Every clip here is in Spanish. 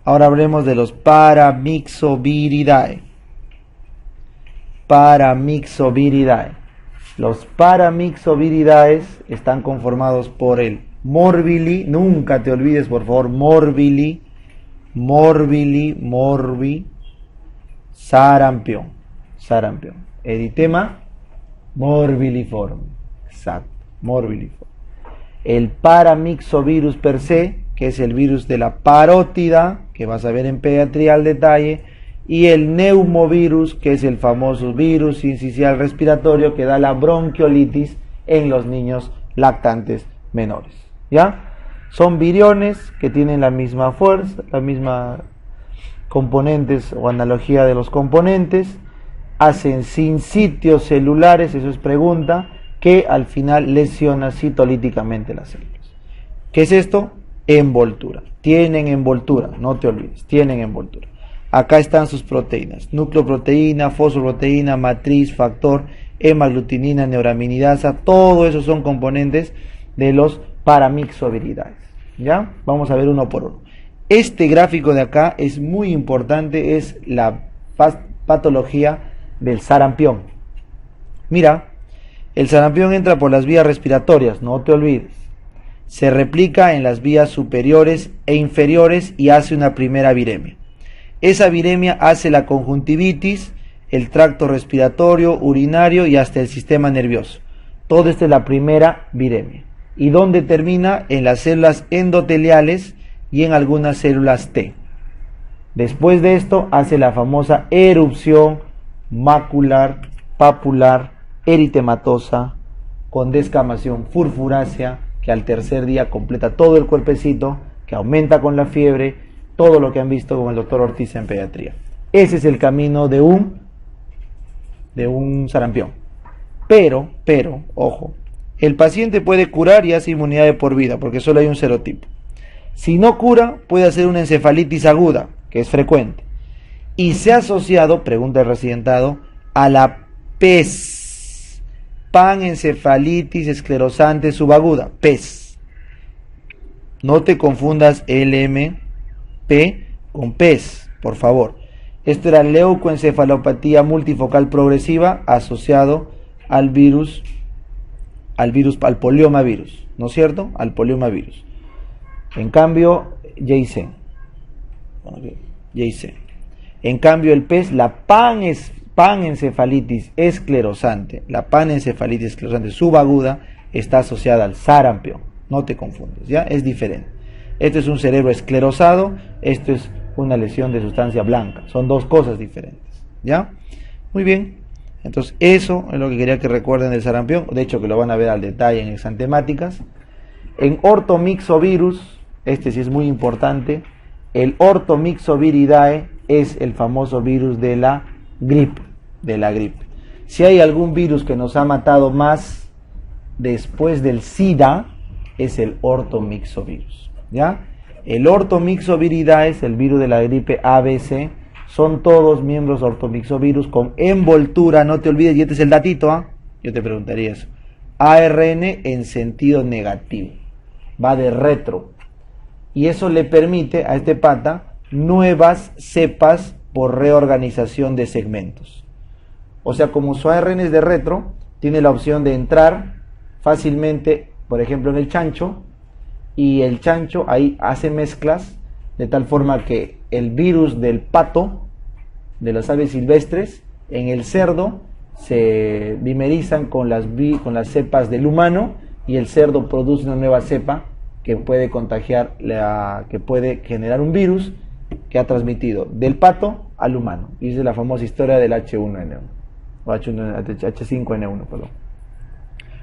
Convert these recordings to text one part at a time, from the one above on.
Ahora hablemos de los Paramyxoviridae. Paramyxoviridae. Los Paramyxoviridae están conformados por el Morbili, nunca te olvides por favor, Morbili, sarampión, eritema morbiliforme, exacto, morbiliforme. El Paramyxovirus per se, que es el virus de la parótida, que vas a ver en pediatría al detalle, y el neumovirus, que es el famoso virus sincicial respiratorio que da la bronquiolitis en los niños lactantes menores. ¿Ya? Son viriones que tienen la misma fuerza, la misma componentes o analogía de los componentes, hacen sincitios celulares, eso es pregunta, que al final lesiona citolíticamente las células. ¿Qué es esto? Envoltura. Tienen envoltura, no te olvides, tienen envoltura. Acá están sus proteínas: nucleoproteína, fosfoproteína, matriz, factor, hemaglutinina, neuraminidasa. Todo eso son componentes de los Paramyxoviridae. ¿Ya? Vamos a ver uno por uno. Este gráfico de acá es muy importante, es la patología del sarampión. Mira, el sarampión entra por las vías respiratorias, no te olvides. Se replica en las vías superiores e inferiores y hace una primera viremia. Esa viremia hace la conjuntivitis, el tracto respiratorio, urinario y hasta el sistema nervioso. Todo esto es la primera viremia. ¿Y dónde termina? En las células endoteliales y en algunas células T. Después de esto hace la famosa erupción macular, papular, eritematosa, con descamación furfurácea, que al tercer día completa todo el cuerpecito, que aumenta con la fiebre, todo lo que han visto con el doctor Ortiz en pediatría. Ese es el camino de un sarampión. Pero, ojo, el paciente puede curar y hace inmunidad de por vida, porque solo hay un serotipo. Si no cura, puede hacer una encefalitis aguda, que es frecuente, y se ha asociado, pregunta el residentado, a la PES, panencefalitis esclerosante subaguda, PES. No te confundas LMP con PES, por favor. Esto era leucoencefalopatía multifocal progresiva asociado al poliomavirus, ¿no es cierto? Al poliomavirus. En cambio, JC. En cambio, el PES, la panencefalitis esclerosante, subaguda, está asociada al sarampión. No te confundes, ¿ya? Es diferente. Esto es un cerebro esclerosado, esto es una lesión de sustancia blanca. Son dos cosas diferentes, ¿ya? Muy bien. Entonces, eso es lo que quería que recuerden del sarampión. De hecho, que lo van a ver al detalle en exantemáticas. En ortomyxovirus, este sí es muy importante, el ortomyxoviridae es el famoso virus de la gripe, Si hay algún virus que nos ha matado más después del SIDA, es el ortomyxovirus, ¿ya? El ortomyxoviridae es el virus de la gripe ABC, son todos miembros ortomyxovirus con envoltura, no te olvides, y este es el datito, yo te preguntaría eso, ARN en sentido negativo, va de retro, y eso le permite a este pata nuevas cepas por reorganización de segmentos. O sea, como su ARN es de retro, tiene la opción de entrar fácilmente, por ejemplo, en el chancho, y el chancho ahí hace mezclas de tal forma que el virus del pato, de las aves silvestres, en el cerdo se dimerizan con las cepas del humano, y el cerdo produce una nueva cepa que puede contagiar, que puede generar un virus que ha transmitido del pato al humano. Y esa es la famosa historia del H1N1 o H5N1, perdón.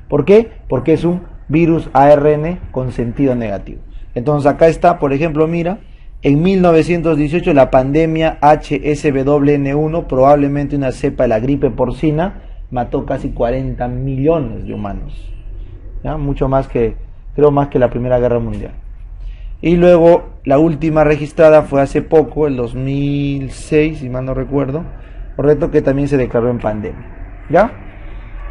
¿Por qué? Porque es un virus ARN con sentido negativo. Entonces acá está, por ejemplo, mira, en 1918 la pandemia HSWN1, probablemente una cepa de la gripe porcina, mató casi 40 millones de humanos, ¿ya? Mucho más que, creo más que la Primera Guerra Mundial. Y luego la última registrada fue hace poco, el 2006, si mal no recuerdo, correcto, que también se declaró en pandemia, ¿ya?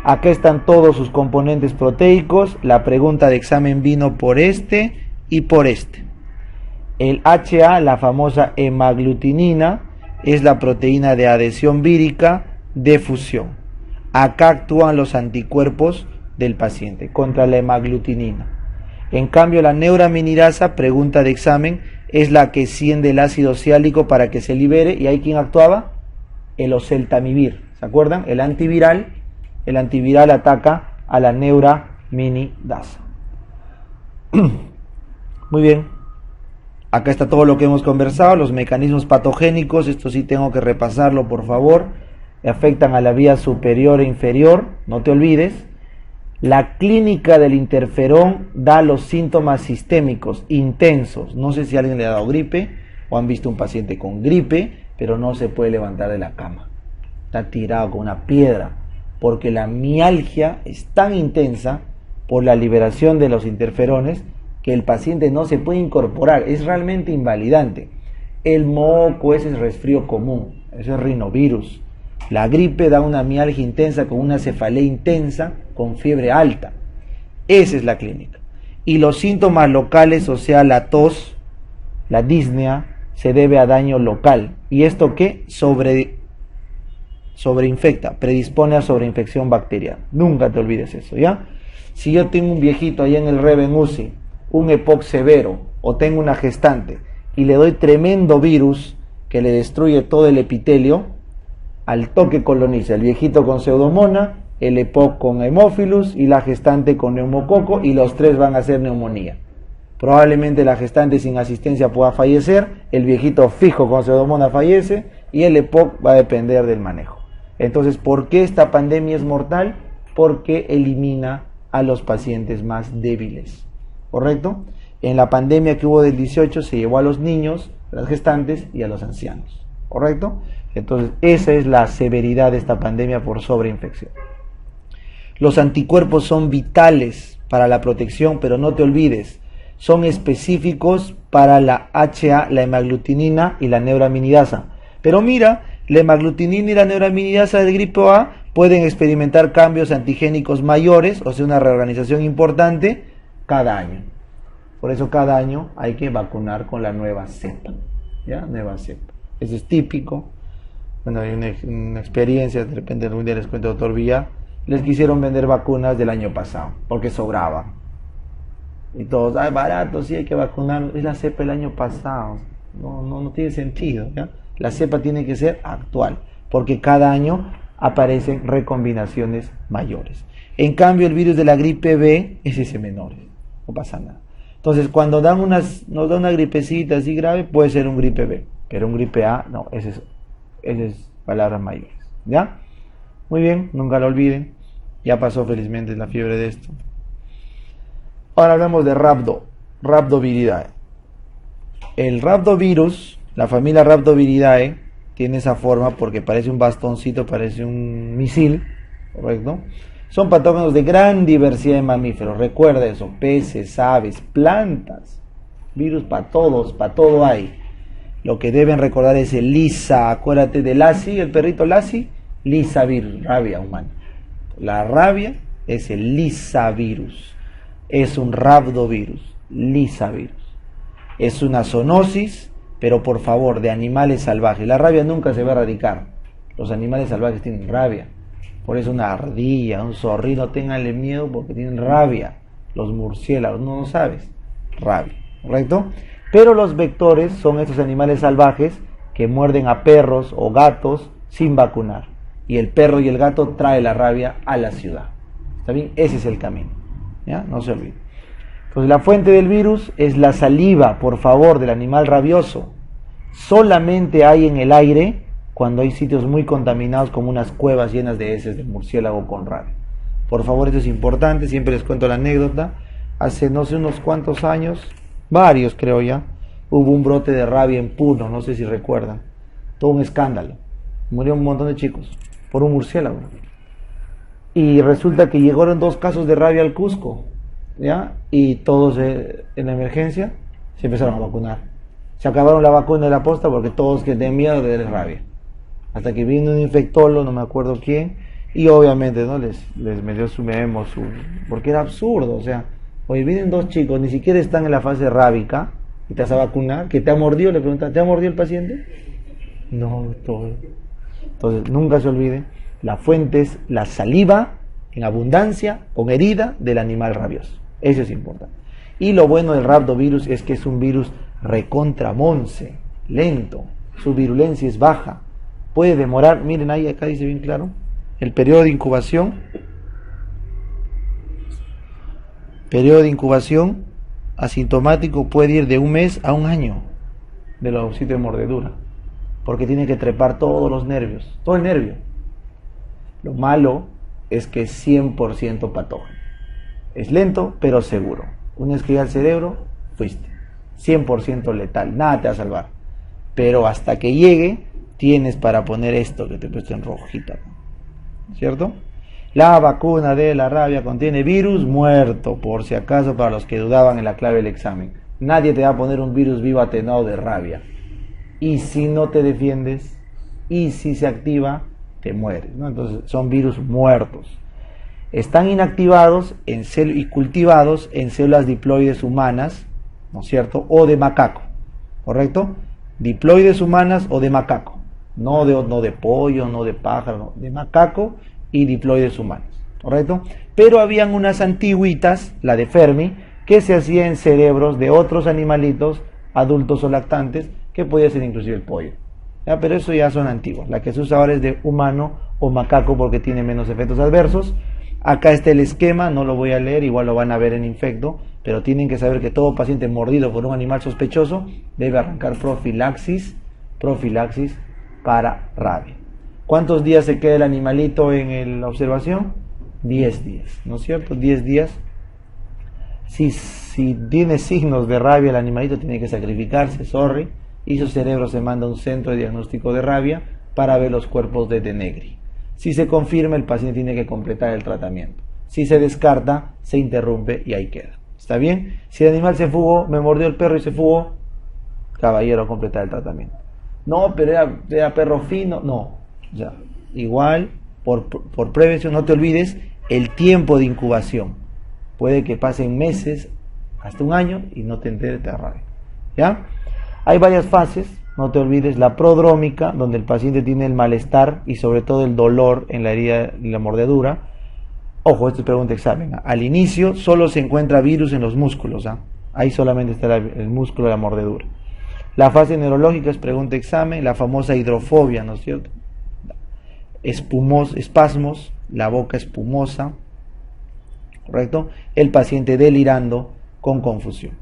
Acá están todos sus componentes proteicos. La pregunta de examen vino por este y por este. El HA, la famosa hemaglutinina, es la proteína de adhesión vírica de fusión. Acá actúan los anticuerpos del paciente contra la hemaglutinina. En cambio, la neuraminidasa, pregunta de examen, es la que siende el ácido ciálico para que se libere. ¿Y ahí quién actuaba? El oseltamivir. ¿Se acuerdan? El antiviral ataca a la neuraminidasa. Muy bien. Acá está todo lo que hemos conversado, los mecanismos patogénicos, esto sí tengo que repasarlo por favor, afectan a la vía superior e inferior, no te olvides. La clínica del interferón da los síntomas sistémicos intensos, no sé si alguien le ha dado gripe o han visto un paciente con gripe, pero no se puede levantar de la cama, está tirado con una piedra, porque la mialgia es tan intensa por la liberación de los interferones, que el paciente no se puede incorporar, es realmente invalidante. El moco, ese es resfrío común, ese es rinovirus. La gripe da una mialgia intensa con una cefalea intensa, con fiebre alta. Esa es la clínica. Y los síntomas locales, o sea, la tos, la disnea, se debe a daño local. ¿Y esto qué? Sobreinfecta, predispone a sobreinfección bacteriana. Nunca te olvides eso, ¿ya? Si yo tengo un viejito allá en el Reben UCI, un EPOC severo, o tengo una gestante, y le doy tremendo virus que le destruye todo el epitelio, al toque coloniza el viejito con pseudomonas, el EPOC con hemófilus y la gestante con neumococo, y los tres van a hacer neumonía. Probablemente la gestante sin asistencia pueda fallecer, el viejito fijo con pseudomonas fallece, y el EPOC va a depender del manejo. Entonces, ¿por qué esta pandemia es mortal? Porque elimina a los pacientes más débiles. ¿Correcto? En la pandemia que hubo del 18 se llevó a los niños, a las gestantes y a los ancianos. ¿Correcto? Entonces, esa es la severidad de esta pandemia por sobreinfección. Los anticuerpos son vitales para la protección, pero no te olvides, son específicos para la HA, la hemaglutinina y la neuraminidasa. Pero mira, la hemaglutinina y la neuraminidasa de gripe A pueden experimentar cambios antigénicos mayores, o sea, una reorganización importante cada año. Por eso cada año hay que vacunar con la nueva cepa. ¿Ya? Nueva cepa. Eso es típico. Bueno, hay una experiencia, de repente algún día les cuento, doctor Villa, les quisieron vender vacunas del año pasado, porque sobraba. Y todos, barato, sí hay que vacunar, es la cepa del año pasado. No tiene sentido, ¿ya? La cepa tiene que ser actual, porque cada año aparecen recombinaciones mayores. En cambio, el virus de la gripe B es ese menor, no pasa nada. Entonces, cuando nos da una gripecita así grave, puede ser un gripe B, pero un gripe A, no, ese es palabras mayores, ¿ya? Muy bien, nunca lo olviden, ya pasó felizmente la fiebre de esto. Ahora hablamos de Rhabdoviridae. El rhabdovirus, la familia Rhabdoviridae, tiene esa forma porque parece un bastoncito, parece un misil, ¿correcto? Son patógenos de gran diversidad de mamíferos, recuerda eso, peces, aves, plantas, virus para todos, para todo hay. Lo que deben recordar es el Lisa, acuérdate de Lassie, el perrito Lassie, Lisa virus, rabia humana. La rabia es el Lisa virus, es un rhabdovirus, Lisa virus. Es una zoonosis, pero por favor, de animales salvajes. La rabia nunca se va a erradicar, los animales salvajes tienen rabia. Por eso una ardilla, un zorrino, ténganle miedo porque tienen rabia. Los murciélagos, no sabes, rabia, ¿correcto? Pero los vectores son estos animales salvajes que muerden a perros o gatos sin vacunar. Y el perro y el gato trae la rabia a la ciudad. ¿Está bien? Ese es el camino. ¿Ya? No se olviden. Entonces la fuente del virus es la saliva, por favor, del animal rabioso. Solamente hay en el aire cuando hay sitios muy contaminados como unas cuevas llenas de heces de murciélago con rabia. Por favor, esto es importante, siempre les cuento la anécdota. Hace no sé unos cuantos años, varios creo ya, hubo un brote de rabia en Puno, no sé si recuerdan. Todo un escándalo. Murió un montón de chicos por un murciélago. Y resulta que llegaron 2 casos de rabia al Cusco, ¿ya? Y todos en la emergencia se empezaron a vacunar. Se acabaron la vacuna de la posta porque todos que tenían miedo de la rabia. Hasta que vino un infectólogo, no me acuerdo quién, y obviamente no les metió su porque era absurdo, o sea, hoy vienen 2 chicos, ni siquiera están en la fase rábica, y te vas a vacunar, que te ha mordido, le preguntas, ¿te ha mordido el paciente? No, todo. Entonces, nunca se olvide, la fuente es la saliva en abundancia, con herida del animal rabioso. Eso es importante. Y lo bueno del rhabdovirus es que es un virus recontramonce, lento, su virulencia es baja, puede demorar, miren ahí, acá dice bien claro, el periodo de incubación asintomático puede ir de un mes a un año de los sitios de mordedura, porque tiene que trepar todos los nervios, todo el nervio. Lo malo es que es 100% patógeno. Es lento, pero seguro. Una vez que llega al cerebro, fuiste. 100% letal, nada te va a salvar. Pero hasta que llegue, tienes para poner esto que te he puesto en rojita, ¿cierto? La vacuna de la rabia contiene virus muerto, por si acaso, para los que dudaban en la clave del examen. Nadie te va a poner un virus vivo atenuado de rabia. Y si no te defiendes, y si se activa, te mueres, ¿no? Entonces son virus muertos. Están inactivados y cultivados en células diploides humanas, ¿no es cierto? O de macaco, ¿correcto? Diploides humanas o de macaco. No de pollo, no de pájaro, no, de macaco y diploides humanos, ¿correcto? Pero habían unas antigüitas, la de Fermi, que se hacía en cerebros de otros animalitos, adultos o lactantes, que podía ser inclusive el pollo. ¿Ya? Pero eso ya son antiguos. La que se usa ahora es de humano o macaco porque tiene menos efectos adversos. Acá está el esquema, no lo voy a leer, igual lo van a ver en Infecto, pero tienen que saber que todo paciente mordido por un animal sospechoso debe arrancar profilaxis para rabia. ¿Cuántos días se queda el animalito en la observación? 10 días, ¿no es cierto? 10 días. Si tiene signos de rabia el animalito tiene que sacrificarse, y su cerebro se manda a un centro de diagnóstico de rabia para ver los cuerpos de Denegri. Si se confirma, el paciente tiene que completar el tratamiento. Si se descarta, se interrumpe y ahí queda. ¿Está bien? Si el animal se fugó, me mordió el perro y se fugó, caballero, completar el tratamiento. No, pero era perro fino. No, ya. Igual, por prevención, no te olvides el tiempo de incubación. Puede que pasen meses, hasta un año, y no te enteres de la rabia. ¿Ya? Hay varias fases. No te olvides la prodrómica, donde el paciente tiene el malestar y sobre todo el dolor en la herida y la mordedura. Ojo, esto es pregunta de examen. Al inicio solo se encuentra virus en los músculos. Ahí solamente está el músculo de la mordedura. La fase neurológica es pregunta de examen, la famosa hidrofobia, ¿no es cierto? Espasmos, la boca espumosa, ¿correcto? El paciente delirando con confusión.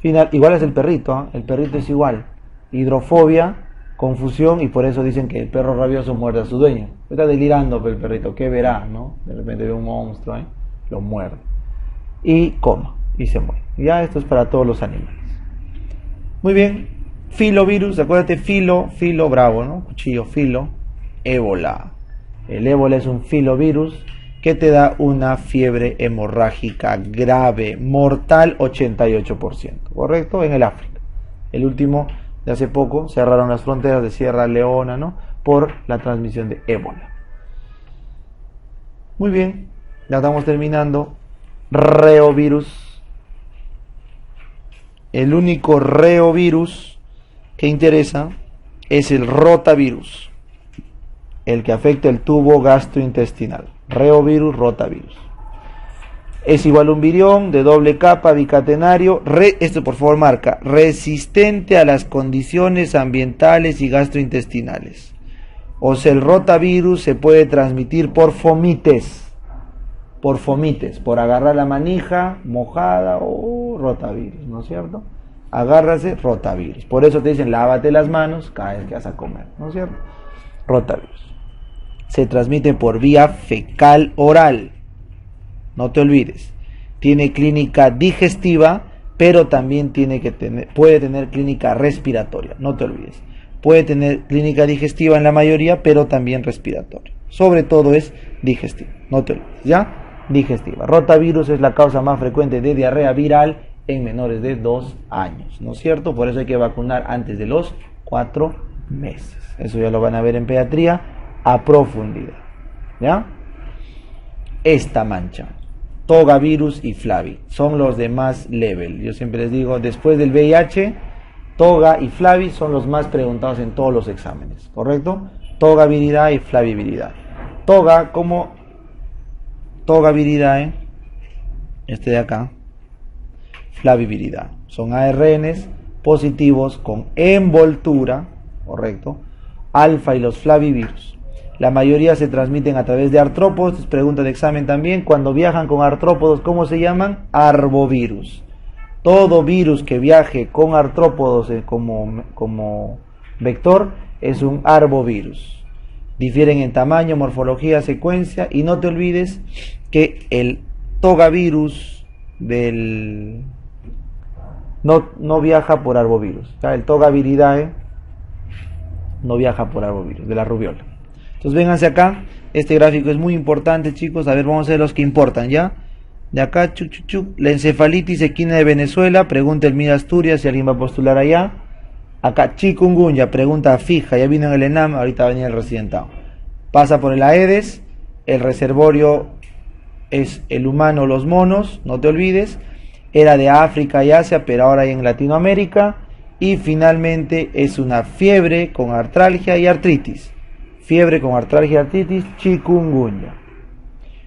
Igual es el perrito, el perrito es igual. Hidrofobia, confusión, y por eso dicen que el perro rabioso muerde a su dueño. Está delirando el perrito, ¿qué verá? ¿No? De repente ve un monstruo, lo muerde. Y coma, y se muere. Ya esto es para todos los animales. Muy bien, filovirus, acuérdate, filo bravo, ¿no? Cuchillo, filo, ébola. El ébola es un filovirus que te da una fiebre hemorrágica grave, mortal, 88%, ¿correcto? En el África. El último, de hace poco, cerraron las fronteras de Sierra Leona, ¿no? Por la transmisión de ébola. Muy bien, ya estamos terminando. Reovirus. El único reovirus que interesa es el rotavirus, el que afecta el tubo gastrointestinal. Reovirus, rotavirus. Es igual a un virión de doble capa, bicatenario, esto por favor marca, resistente a las condiciones ambientales y gastrointestinales. O sea, el rotavirus se puede transmitir por fomites, por agarrar la manija mojada o rotavirus, ¿no es cierto? Agárrase, rotavirus. Por eso te dicen, lávate las manos cada vez que vas a comer, ¿no es cierto? Rotavirus. Se transmite por vía fecal oral. No te olvides. Tiene clínica digestiva, pero también puede tener clínica respiratoria. No te olvides. Puede tener clínica digestiva en la mayoría, pero también respiratoria. Sobre todo es digestiva. No te olvides, ¿ya? Digestiva. Rotavirus es la causa más frecuente de diarrea viral en menores de 2 años, ¿no es cierto? Por eso hay que vacunar antes de los 4 meses. Eso ya lo van a ver en pediatría a profundidad, ¿ya? Esta mancha toga virus y flavi. Son los de más level. Yo siempre les digo, después del VIH, toga y flavi son los más preguntados en todos los exámenes, ¿correcto? Toga viridae y flavi viridae. Toga como toga viridae, este de acá, flavi viridae. Son ARNs positivos con envoltura, ¿correcto? Alfa y los flavivirus. La mayoría se transmiten a través de artrópodos. Es pregunta de examen también. Cuando viajan con artrópodos, ¿cómo se llaman? Arbovirus. Todo virus que viaje con artrópodos como vector es un arbovirus. Difieren en tamaño, morfología, secuencia. Y no te olvides que el togavirus no viaja por arbovirus. ¿Ya? El togaviridae no viaja por arbovirus, de la rubiola. Entonces vénganse acá, este gráfico es muy importante, chicos. A ver, vamos a ver los que importan, ¿ya? De acá, la encefalitis equina de Venezuela, pregunta el MIR Asturias, si alguien va a postular allá. Acá, chikungunya, pregunta fija, ya vino en el ENAM, ahorita va a venir el residentado. Pasa por el Aedes, el reservorio es el humano, los monos, no te olvides. Era de África y Asia, pero ahora hay en Latinoamérica. Y finalmente es una fiebre con artralgia y artritis. Fiebre con artralgia y artritis, chikungunya.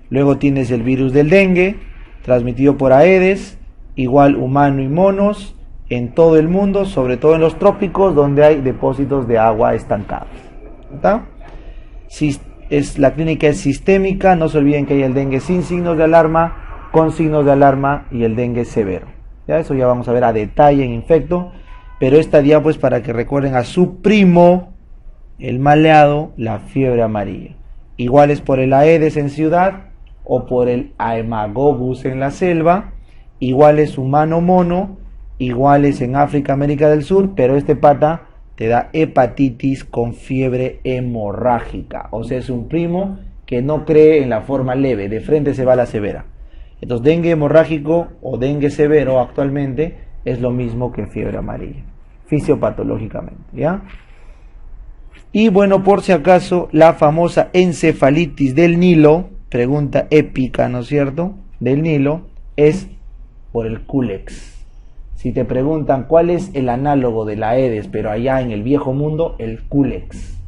Luego tienes el virus del dengue, transmitido por Aedes, igual humano y monos, en todo el mundo, sobre todo en los trópicos, donde hay depósitos de agua estancados. ¿Está? Si la clínica es sistémica, no se olviden que hay el dengue sin signos de alarma, con signos de alarma y el dengue severo. ¿Ya? Eso ya vamos a ver a detalle en infecto. Pero esta diapositiva pues para que recuerden a su primo, el maleado, la fiebre amarilla. Igual es por el Aedes en ciudad o por el Aemagobus en la selva. Igual es humano-mono, igual es en África, América del Sur, pero este pata te da hepatitis con fiebre hemorrágica. O sea, es un primo que no cree en la forma leve, de frente se va a la severa. Entonces, dengue hemorrágico o dengue severo actualmente es lo mismo que fiebre amarilla, fisiopatológicamente, ¿ya? Y bueno, por si acaso, la famosa encefalitis del Nilo, pregunta épica, ¿no es cierto?, del Nilo, es por el culex. Si te preguntan cuál es el análogo de la Aedes, pero allá en el viejo mundo, el culex.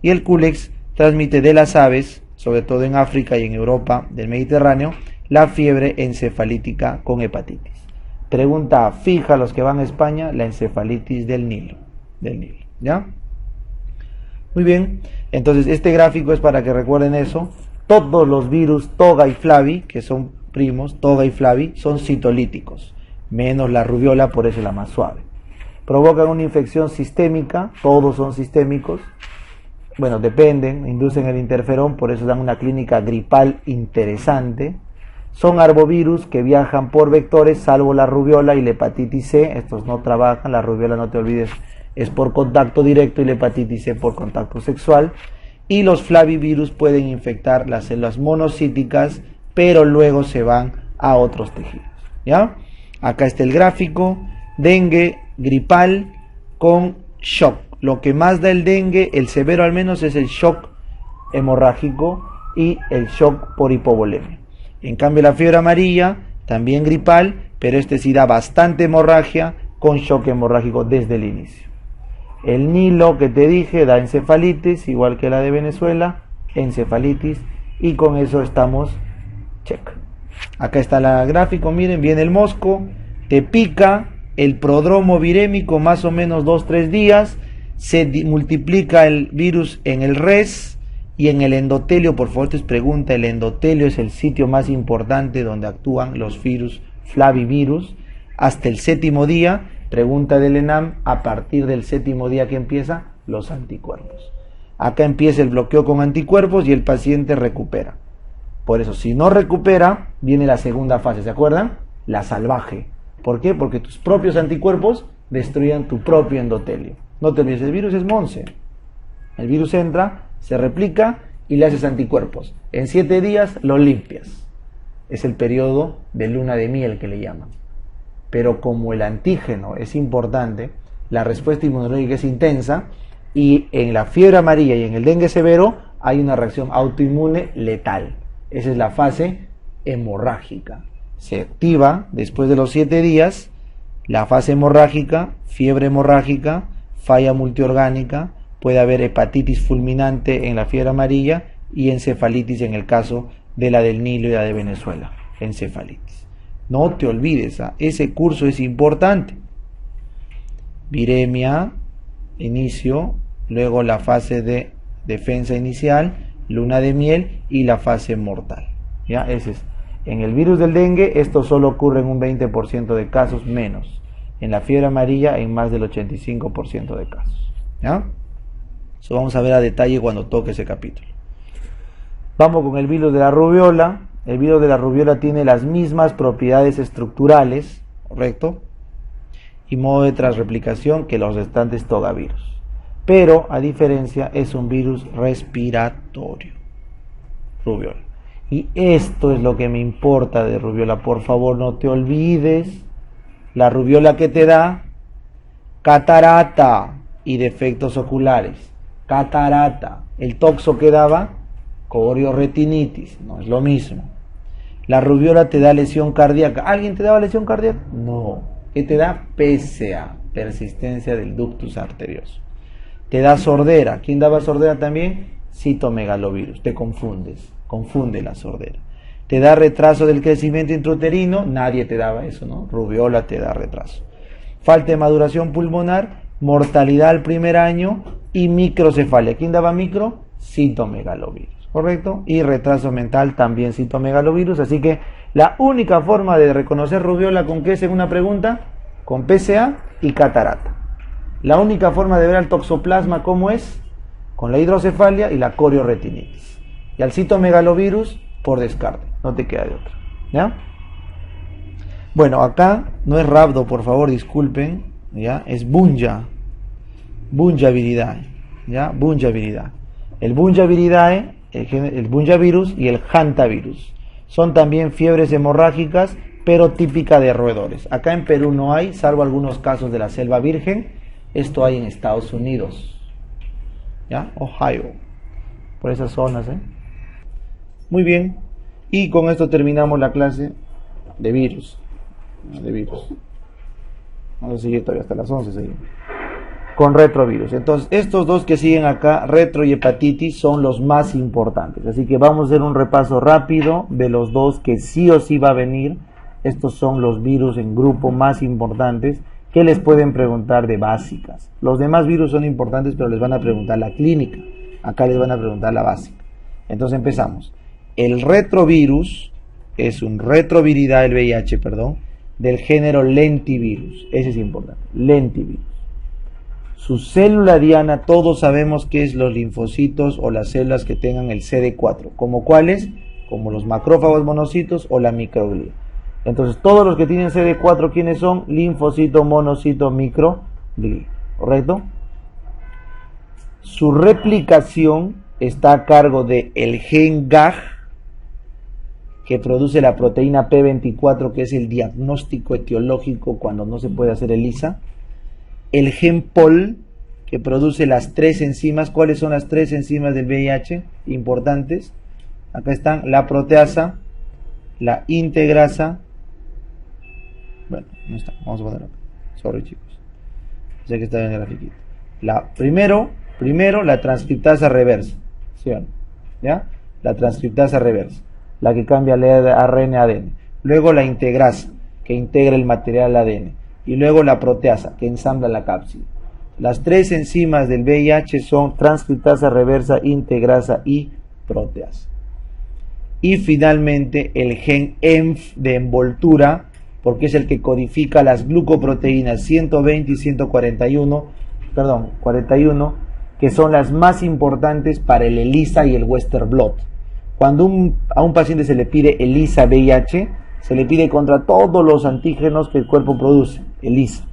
Y el culex transmite de las aves, sobre todo en África y en Europa del Mediterráneo, la fiebre encefalítica con hepatitis. Pregunta fija a los que van a España, la encefalitis del Nilo, ¿ya? Muy bien, entonces este gráfico es para que recuerden eso. Todos los virus toga y flavi, que son primos, toga y flavi, son citolíticos, menos la rubiola, por eso es la más suave. Provocan una infección sistémica, todos son sistémicos. Bueno, dependen, inducen el interferón, por eso dan una clínica gripal interesante. Son arbovirus que viajan por vectores, salvo la rubiola y la hepatitis C. Estos no trabajan, la rubiola, no te olvides, es por contacto directo y la hepatitis C por contacto sexual. Y los flavivirus pueden infectar las células monocíticas, pero luego se van a otros tejidos, ¿ya? Acá está el gráfico, dengue gripal con shock. Lo que más da el dengue, el severo al menos, es el shock hemorrágico y el shock por hipovolemia. En cambio la fiebre amarilla, también gripal, pero este sí da bastante hemorragia con shock hemorrágico desde el inicio. El Nilo que te dije da encefalitis, igual que la de Venezuela, encefalitis, y con eso estamos check. Acá está el gráfico, miren, viene el mosco, te pica el prodromo virémico más o menos 2-3 días, se multiplica el virus en el res y en el endotelio. Por favor, te pregunta, el endotelio es el sitio más importante donde actúan los virus flavivirus. Hasta el 7º día, pregunta del ENAM, a partir del 7º día que empieza, los anticuerpos. Acá empieza el bloqueo con anticuerpos y el paciente recupera. Por eso, si no recupera, viene la segunda fase, ¿se acuerdan? La salvaje. ¿Por qué? Porque tus propios anticuerpos destruyen tu propio endotelio. No te olvides, el virus es monce. El virus entra, se replica y le haces anticuerpos. En 7 días lo limpias. Es el periodo de luna de miel que le llaman. Pero como el antígeno es importante, la respuesta inmunológica es intensa, y en la fiebre amarilla y en el dengue severo hay una reacción autoinmune letal. Esa es la fase hemorrágica. Se activa después de los 7 días la fase hemorrágica, fiebre hemorrágica, falla multiorgánica, puede haber hepatitis fulminante en la fiebre amarilla y encefalitis en el caso de la del Nilo y la de Venezuela. Encefalitis. No te olvides, ese curso es importante. Viremia, inicio, luego la fase de defensa inicial, luna de miel y la fase mortal. ¿Ya? Ese es. En el virus del dengue esto solo ocurre en un 20% de casos menos. En la fiebre amarilla en más del 85% de casos. ¿Ya? Eso vamos a ver a detalle cuando toque ese capítulo. Vamos con el virus de la rubiola. El virus de la rubiola tiene las mismas propiedades estructurales, ¿correcto? Y modo de transreplicación que los restantes togavirus. Pero, a diferencia, es un virus respiratorio. Rubiola. Y esto es lo que me importa de rubiola. Por favor, no te olvides. La rubiola que te da catarata y defectos oculares. Catarata. El toxo que daba corioretinitis. No es lo mismo. La rubiola te da lesión cardíaca. ¿Alguien te daba lesión cardíaca? No. ¿Qué te da? PSA, persistencia del ductus arterioso. Te da sordera. ¿Quién daba sordera también? Citomegalovirus. Te confundes. Confunde la sordera. Te da retraso del crecimiento intrauterino. Nadie te daba eso, ¿no? Rubiola te da retraso. Falta de maduración pulmonar, mortalidad al primer año y microcefalia. ¿Quién daba micro? Citomegalovirus. ¿Correcto? Y retraso mental también citomegalovirus. Así que la única forma de reconocer rubiola, ¿con qué? Según una pregunta, con PSA y catarata. La única forma de ver al toxoplasma, ¿cómo es? Con la hidrocefalia y la corioretinitis. Y al citomegalovirus, por descarte. No te queda de otra. ¿Ya? Bueno, acá no es rhabdo, por favor, disculpen. ¿Ya? Es Bunja. Bunja viridae. ¿Ya? Bunja viridae. El Bunja viridae, el Bunja virus y el hantavirus. Son también fiebres hemorrágicas, pero típica de roedores. Acá en Perú no hay, salvo algunos casos de la selva virgen. Esto hay en Estados Unidos. ¿Ya? Ohio. Por esas zonas, ¿eh? Muy bien. Y con esto terminamos la clase de virus. Vamos a seguir todavía hasta las 11. Seguimos con retrovirus. Entonces, estos dos que siguen acá, retro y hepatitis, son los más importantes. Así que vamos a hacer un repaso rápido de los dos que sí o sí va a venir. Estos son los virus en grupo más importantes que les pueden preguntar de básicas. Los demás virus son importantes, pero les van a preguntar la clínica. Acá les van a preguntar la básica. Entonces empezamos. El retrovirus es un retroviridae, el VIH, del género lentivirus. Ese es importante. Lentivirus. Su célula diana, todos sabemos que es los linfocitos o las células que tengan el CD4. ¿Como cuáles? Como los macrófagos monocitos o la microglia. Entonces, todos los que tienen CD4, ¿quiénes son? Linfocito, monocito, microglia. ¿Correcto? Su replicación está a cargo del gen GAG, que produce la proteína P24, que es el diagnóstico etiológico cuando no se puede hacer ELISA. El gen POL, que produce las 3 enzimas. ¿Cuáles son las 3 enzimas del VIH? Importantes. Acá están la proteasa, la integrasa. Bueno, no está. Vamos a ponerlo acá. Sorry, chicos. Sé que está bien el grafiquito. Primero, la transcriptasa reversa. ¿Sí o no? ¿Ya? La transcriptasa reversa. La que cambia el ARN a ADN. Luego la integrasa, que integra el material al ADN. Y luego la proteasa, que ensambla la cápside. Las 3 enzimas del VIH son transcriptasa reversa, integrasa y proteasa. Y finalmente el gen ENF de envoltura, porque es el que codifica las glucoproteínas 120 y 141, 41, que son las más importantes para el ELISA y el Western blot. Cuando a un paciente se le pide ELISA VIH, se le pide contra todos los antígenos que el cuerpo produce, ELISA.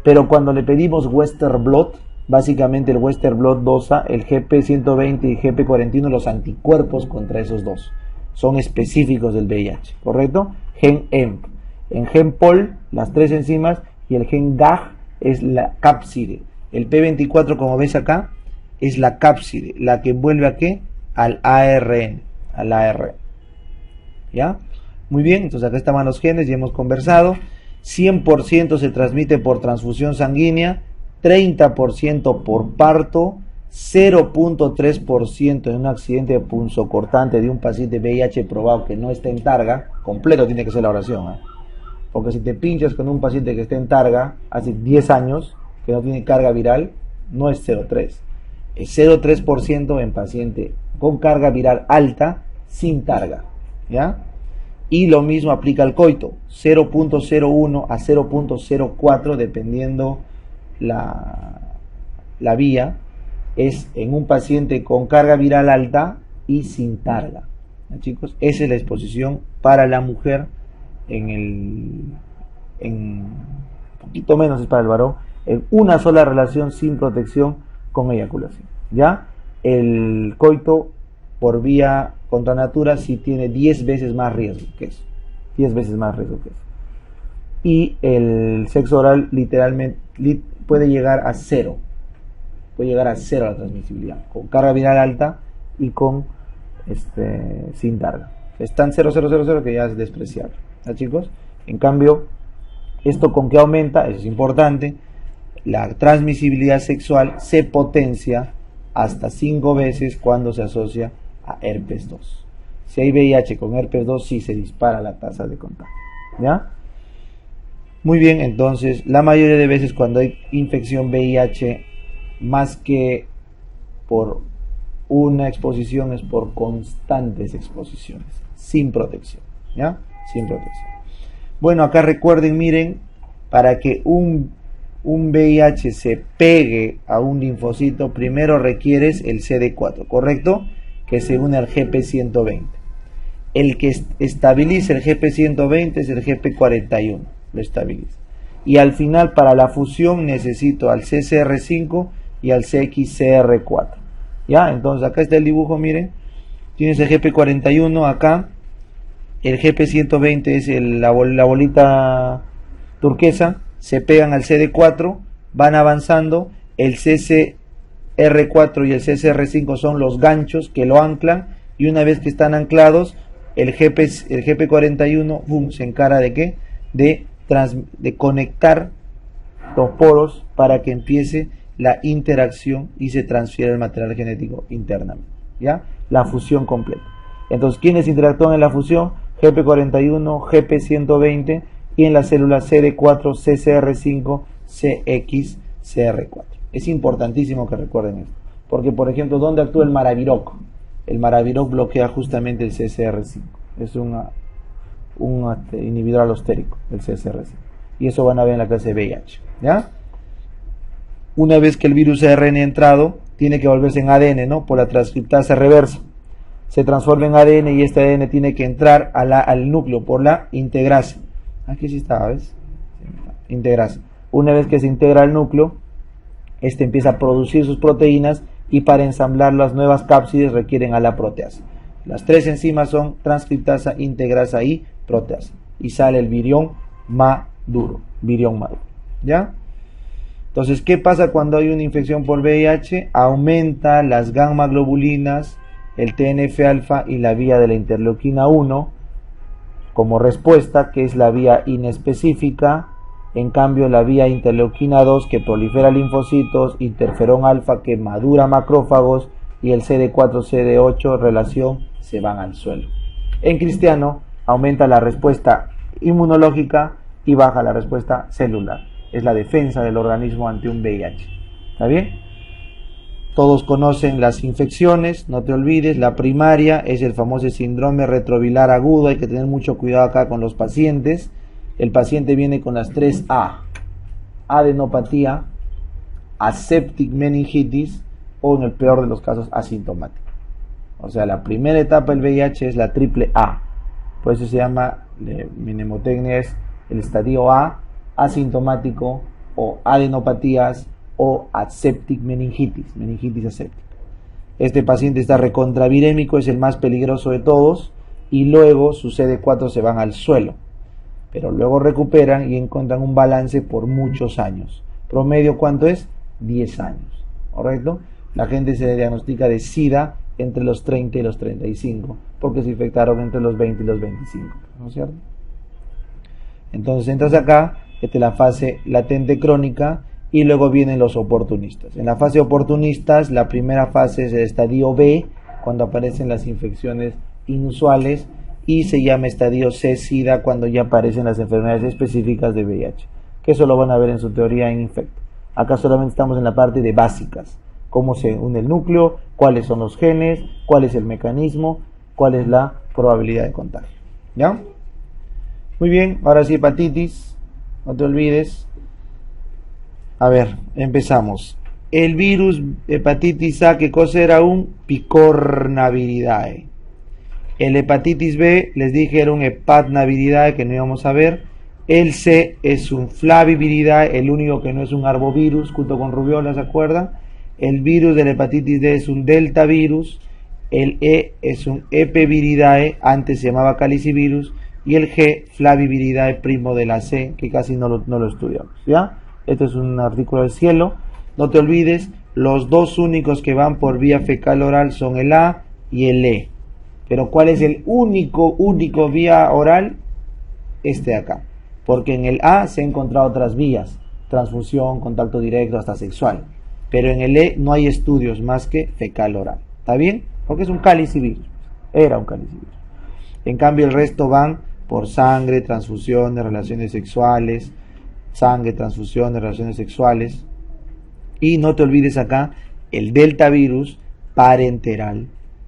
Pero cuando le pedimos Western blot, básicamente el Western blot dosa el GP120 y GP41, los anticuerpos contra esos dos. Son específicos del VIH, ¿correcto? Gen EMP. En gen POL, las 3 enzimas, y el gen GAG es la cápside. El P24, como ves acá, es la cápside, la que envuelve a qué? Al ARN, ¿Ya? Muy bien, entonces acá estaban los genes, ya hemos conversado. 100% se transmite por transfusión sanguínea, 30% por parto, 0.3% en un accidente punzocortante de un paciente VIH probado que no está en targa. Completo tiene que ser la oración, ¿eh? Porque si te pinchas con un paciente que está en targa hace 10 años, que no tiene carga viral, no es 0.3. Es 0.3% en paciente con carga viral alta, sin targa. ¿Ya? Y lo mismo aplica al coito, 0.01 a 0.04 dependiendo la vía, es en un paciente con carga viral alta y sin targa. ¿Ya, chicos? Esa es la exposición para la mujer en un poquito menos es para el varón, en una sola relación sin protección con eyaculación. ¿Ya? El coito por vía contra natura sí tiene 10 veces más riesgo que eso. 10 veces más riesgo que eso. Y el sexo oral literalmente puede llegar a cero. Puede llegar a cero la transmisibilidad. Con carga viral alta y con sin carga. Es tan 0,000 que ya es despreciable. ¿Ya, chicos? En cambio, esto con qué aumenta, eso es importante. La transmisibilidad sexual se potencia hasta 5 veces cuando se asocia a herpes 2. Si hay VIH con herpes 2, sí se dispara la tasa de contagio. ¿Ya? Muy bien, entonces, la mayoría de veces cuando hay infección VIH, más que por una exposición, es por constantes exposiciones, sin protección. ¿Ya? Sin protección. Bueno, acá recuerden, miren, para que un VIH se pegue a un linfocito, primero requieres el CD4, ¿correcto? Que se une al GP120. El que estabiliza el GP120 es el GP41, lo estabiliza. Y al final, para la fusión, necesito al CCR5 y al CXCR4. ¿Ya? Entonces, acá está el dibujo, miren. Tienes el GP41 acá. El GP120 es la bolita turquesa. Se pegan al CD4, van avanzando. El CCR4 y el CCR5 son los ganchos que lo anclan. Y una vez que están anclados, el GP41 boom, se encarga de ¿qué? De conectar los poros para que empiece la interacción y se transfiera el material genético internamente. ¿Ya? La fusión completa. Entonces, ¿quiénes interactúan en la fusión? GP41, GP120 y en la célula CD4, CCR5, CXCR4. Es importantísimo que recuerden esto. Porque, por ejemplo, ¿dónde actúa el Maraviroc? El Maraviroc bloquea justamente el CCR5. Es un inhibidor alostérico, el CCR5. Y eso van a ver en la clase de VIH. ¿Ya? Una vez que el virus ARN ha entrado, tiene que volverse en ADN, ¿no? Por la transcriptasa reversa. Se transforma en ADN y este ADN tiene que entrar al núcleo por la integrasa. Aquí sí está, ¿ves? Integrasa. Una vez que se integra al núcleo, este empieza a producir sus proteínas y para ensamblar las nuevas cápsides requieren a la proteasa. Las tres enzimas son transcriptasa, integrasa y proteasa. Y sale el virión maduro. ¿Ya? Entonces, ¿qué pasa cuando hay una infección por VIH? Aumenta las gamma globulinas, el TNF-alfa y la vía de la interleuquina 1 como respuesta, que es la vía inespecífica. En cambio, la vía interleuquina 2 que prolifera linfocitos, interferón alfa que madura macrófagos y el CD4-CD8 relación se van al suelo. En cristiano, aumenta la respuesta inmunológica y baja la respuesta celular. Es la defensa del organismo ante un VIH. ¿Está bien? Todos conocen las infecciones, no te olvides. La primaria es el famoso síndrome retroviral agudo. Hay que tener mucho cuidado acá con los pacientes. El paciente viene con las 3A: adenopatía, aseptic meningitis o, en el peor de los casos, asintomático. O sea, la primera etapa del VIH es la triple A. Por eso se llama, mi mnemotecnia es el estadio A, asintomático o adenopatías o aseptic meningitis, meningitis aséptica. Este paciente está recontravirémico, es el más peligroso de todos y luego sus CD4 se van al suelo. Pero luego recuperan y encuentran un balance por muchos años. Promedio, ¿cuánto es? 10 años, ¿correcto? La gente se diagnostica de SIDA entre los 30 y los 35, porque se infectaron entre los 20 y los 25, ¿no es cierto? Entonces entras acá, esta es la fase latente crónica, y luego vienen los oportunistas. En la fase oportunistas, la primera fase es el estadio B, cuando aparecen las infecciones inusuales, y se llama estadio C, SIDA, cuando ya aparecen las enfermedades específicas de VIH, que eso lo van a ver en su teoría en Infecto. Acá solamente estamos en la parte de básicas, cómo se une el núcleo, cuáles son los genes, cuál es el mecanismo, cuál es la probabilidad de contagio. ¿Ya? Muy bien, ahora sí hepatitis, no te olvides. A ver, empezamos. El virus hepatitis A, ¿qué cosa era? Un picornaviridae. El hepatitis B, les dije, era un hepatnaviridae, que no íbamos a ver. El C es un flaviviridae, el único que no es un arbovirus, junto con rubiola, ¿se acuerdan? El virus de la hepatitis D es un deltavirus. El E es un epeviridae, antes se llamaba calicivirus. Y el G, flaviviridae, primo de la C, que casi no lo estudiamos, ¿ya? Este es un artículo del cielo. No te olvides, los dos únicos que van por vía fecal oral son el A y el E. Pero ¿cuál es el único vía oral? Este de acá. Porque en el A se han encontrado otras vías, transfusión, contacto directo, hasta sexual. Pero en el E no hay estudios más que fecal oral. ¿Está bien? Porque es un calicivirus. Era un calicivirus. En cambio, el resto van por sangre, transfusiones, relaciones sexuales. Sangre, transfusiones, relaciones sexuales. Y no te olvides acá, el deltavirus parenteral,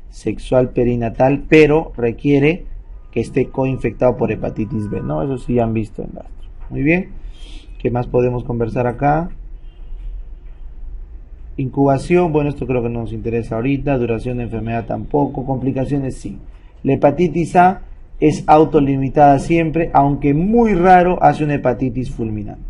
sexual perinatal, pero requiere que esté coinfectado por hepatitis B, ¿no? Eso sí han visto en gastro. Muy bien. ¿Qué más podemos conversar acá? Incubación, bueno, esto creo que no nos interesa ahorita. Duración de enfermedad tampoco. Complicaciones sí. La hepatitis A es autolimitada siempre, aunque muy raro hace una hepatitis fulminante.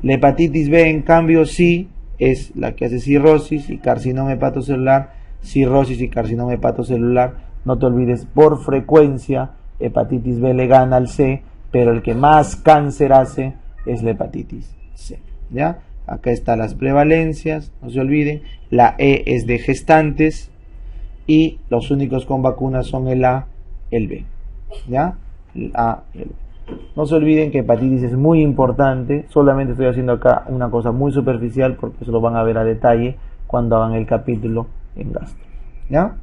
La hepatitis B, en cambio, sí es la que hace cirrosis y carcinoma hepatocelular. Cirrosis y carcinoma hepatocelular, no te olvides, por frecuencia, hepatitis B le gana al C, pero el que más cáncer hace es la hepatitis C, ¿ya? Acá están las prevalencias, no se olviden, la E es de gestantes y los únicos con vacunas son el A, el B, ¿ya? El A y el B. No se olviden que hepatitis es muy importante, solamente estoy haciendo acá una cosa muy superficial porque eso lo van a ver a detalle cuando hagan el capítulo en gastro, ¿ya?